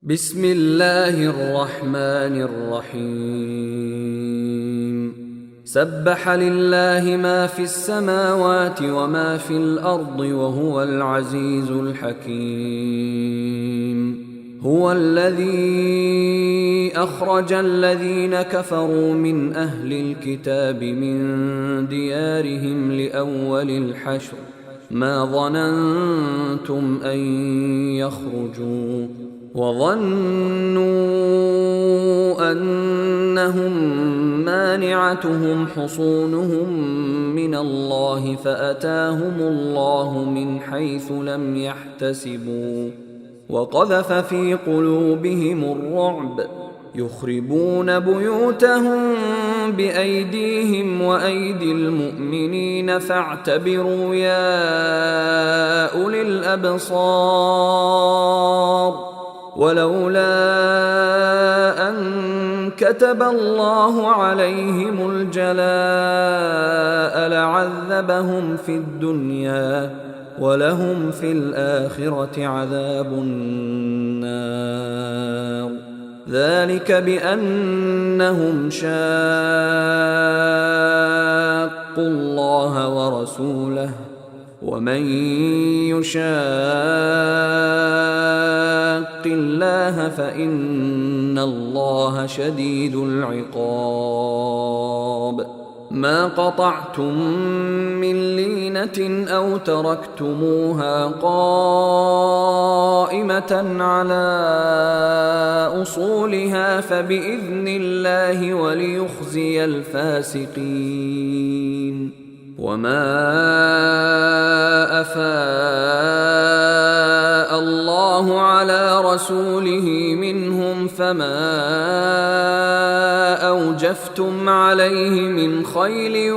بسم الله الرحمن الرحيم سبح لله ما في السماوات وما في الأرض وهو العزيز الحكيم هو الذي أخرج الذين كفروا من أهل الكتاب من ديارهم لأول الحشر ما ظننتم أن يخرجوا وظنوا أنهم مانعتهم حصونهم من الله فأتاهم الله من حيث لم يحتسبوا وقذف في قلوبهم الرعب يخربون بيوتهم بأيديهم وأيدي المؤمنين فاعتبروا يا أولي الأبصار ولولا أن كتب الله عليهم الجلاء لعذبهم في الدنيا ولهم في الآخرة عذاب النار ذلك بأنهم شاقوا الله ورسوله ومن يشاق الله فإن الله شديد العقاب ما قطعتم من لينة أو تركتموها قائمة على أصولها فبإذن الله وليخزي الفاسقين وما أفاء الله على رسوله منهم فما أوجفتم عليه من خيل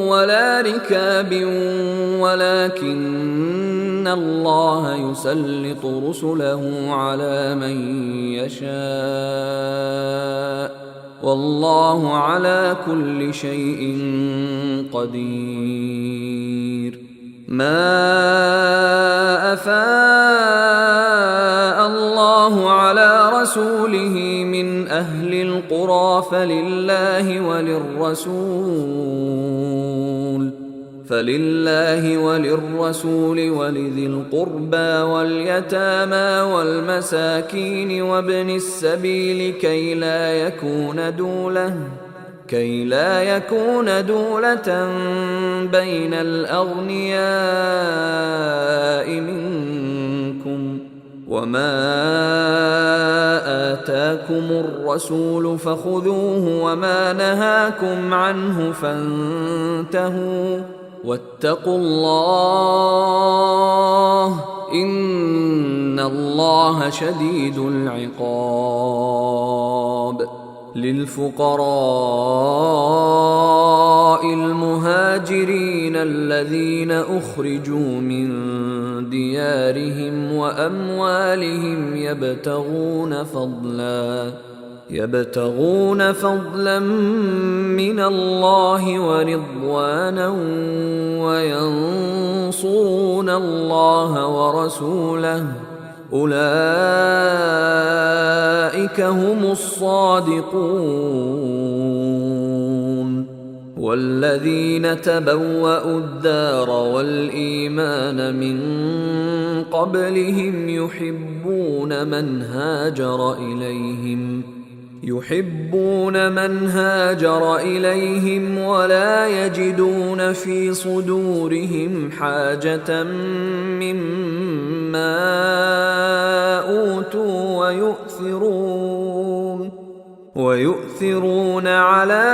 ولا ركاب ولكن الله يسلط رسله على من يشاء والله على كل شيء قدير ما أفاء الله على رسوله من أهل القرى فلله وللرسول ولذي القربى واليتامى والمساكين وابن السبيل كي لا يكون دولة بين الأغنياء منكم وما آتاكم الرسول فخذوه وما نهاكم عنه فانتهوا واتقوا الله إن الله شديد العقاب للفقراء المهاجرين الذين أخرجوا من ديارهم وأموالهم يبتغون فضلا من الله ورضوانا وينصرون الله ورسوله أولئك هم الصادقون والذين تبوأوا الدار والإيمان من قبلهم يحبون من هاجر إليهم ولا يجدون في صدورهم حاجة مما أوتوا ويؤثرون على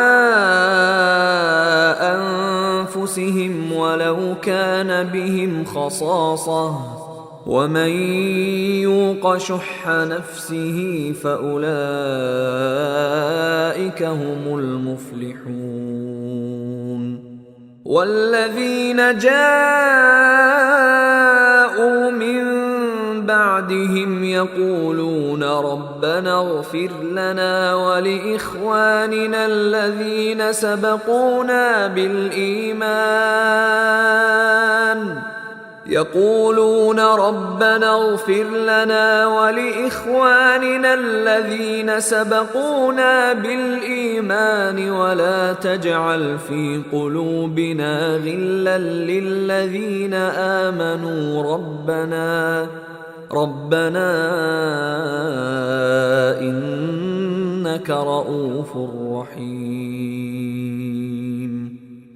أنفسهم ولو كان بهم خصاصة ومن يوق شح نفسه فأولئك هم المفلحون والذين جاءوا من بعدهم يقولون ربنا اغفر لنا ولإخواننا الذين سبقونا بالإيمان يقولون ربنا اغفر لنا ولإخواننا الذين سبقونا بالإيمان ولا تجعل في قلوبنا غلا للذين آمنوا ربنا إنك رؤوف رحيم.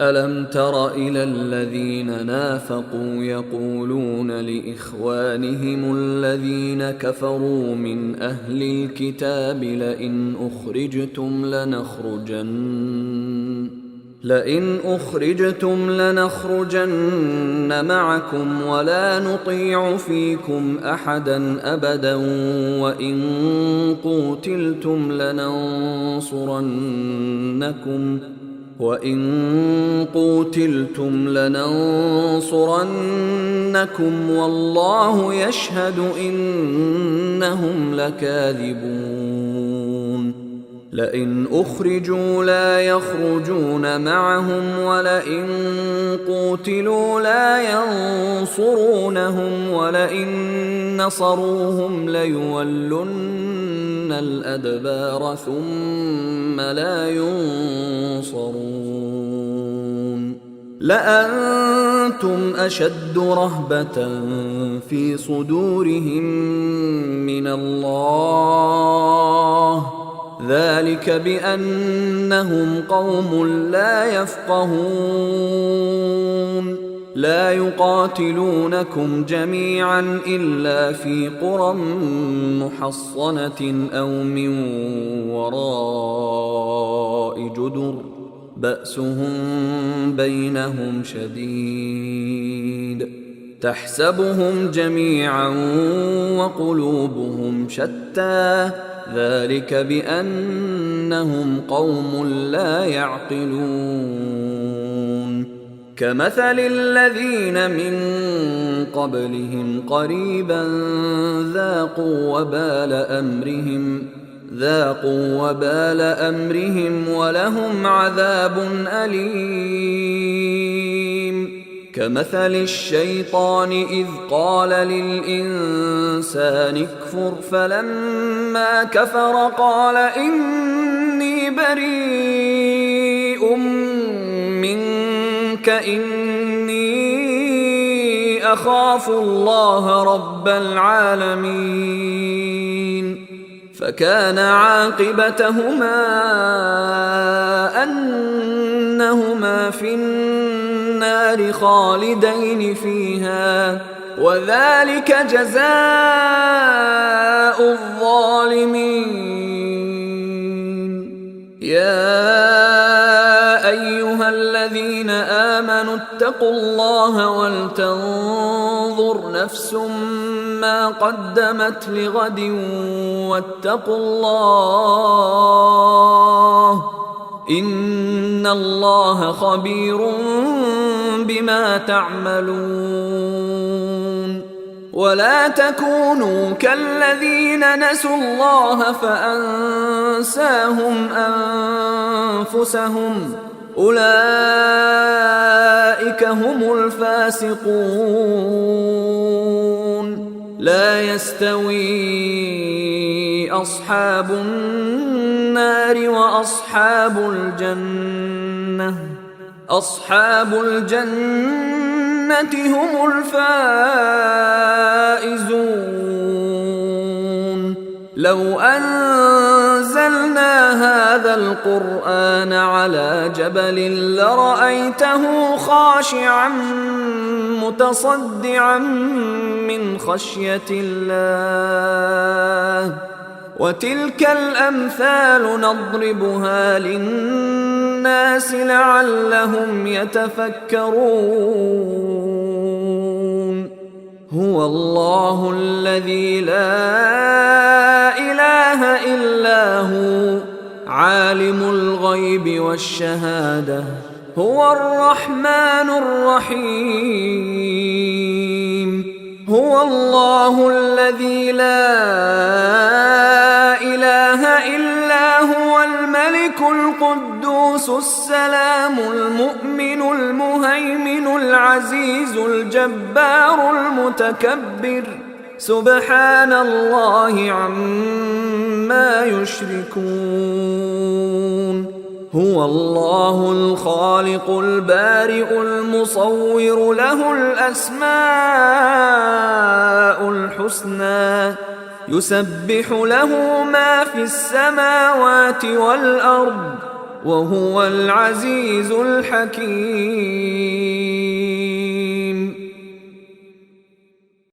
ألم تر إلى الذين نافقوا يقولون لإخوانهم الذين كفروا من أهل الكتاب لئن أخرجتم لنخرجن معكم ولا نطيع فيكم أحدا أبدا وإن قوتلتم لننصرنكم والله يشهد إنهم لكاذبون. لئن أخرجوا لا يخرجون معهم ولئن قوتلوا لا ينصرونهم ولئن نصروهم ليولن الأدبار ثم لا ينصرون. لأنتم أشد رهبة في صدورهم من الله ذلك بأنهم قوم لا يفقهون. لا يقاتلونكم جميعا إلا في قرى محصنة أو من وراء جدر بأسهم بينهم شديد تحسبهم جميعا وقلوبهم شتى ذلك بأنهم قوم لا يعقلون. كمثل الذين من قبلهم قريبا ذاقوا وبال أمرهم ولهم عذاب أليم. كمثل الشيطان إذ قال للإنسان اكفر فلما كفر قال إني بريء منك إني أخاف الله رب العالمين. فكان عاقبتهما أنهما في النار خالدين فيها وذلك جزاء الظالمين. يا أيها الذين آمنوا اتقوا الله ولتنظر نفس ما قدمت لغد واتقوا الله إن الله خبير بما تعملون. ولا تكونوا كالذين نسوا الله فأنساهم أنفسهم أولئك هم الفاسقون. لا يستوي أصحاب النار وأصحاب الجنة هم الفائزون. لو أنزلنا هذا القرآن على جبل لرأيته خاشعا متصدعا من خشية الله. وتلك الأمثال نضربها للناس لعلهم يتفكرون. هو الله الذي لا إله إلا هو عالم الغيب والشهادة هو الرحمن الرحيم. هو الله الذي لا إله إلا هو الملك القدوس السلام المؤمن المهيمن العزيز الجبار المتكبر سبحان الله عما يشركون هو الله الخالق البارئ المصور له الأسماء الحسنى يسبح له ما في السماوات والأرض وهو العزيز الحكيم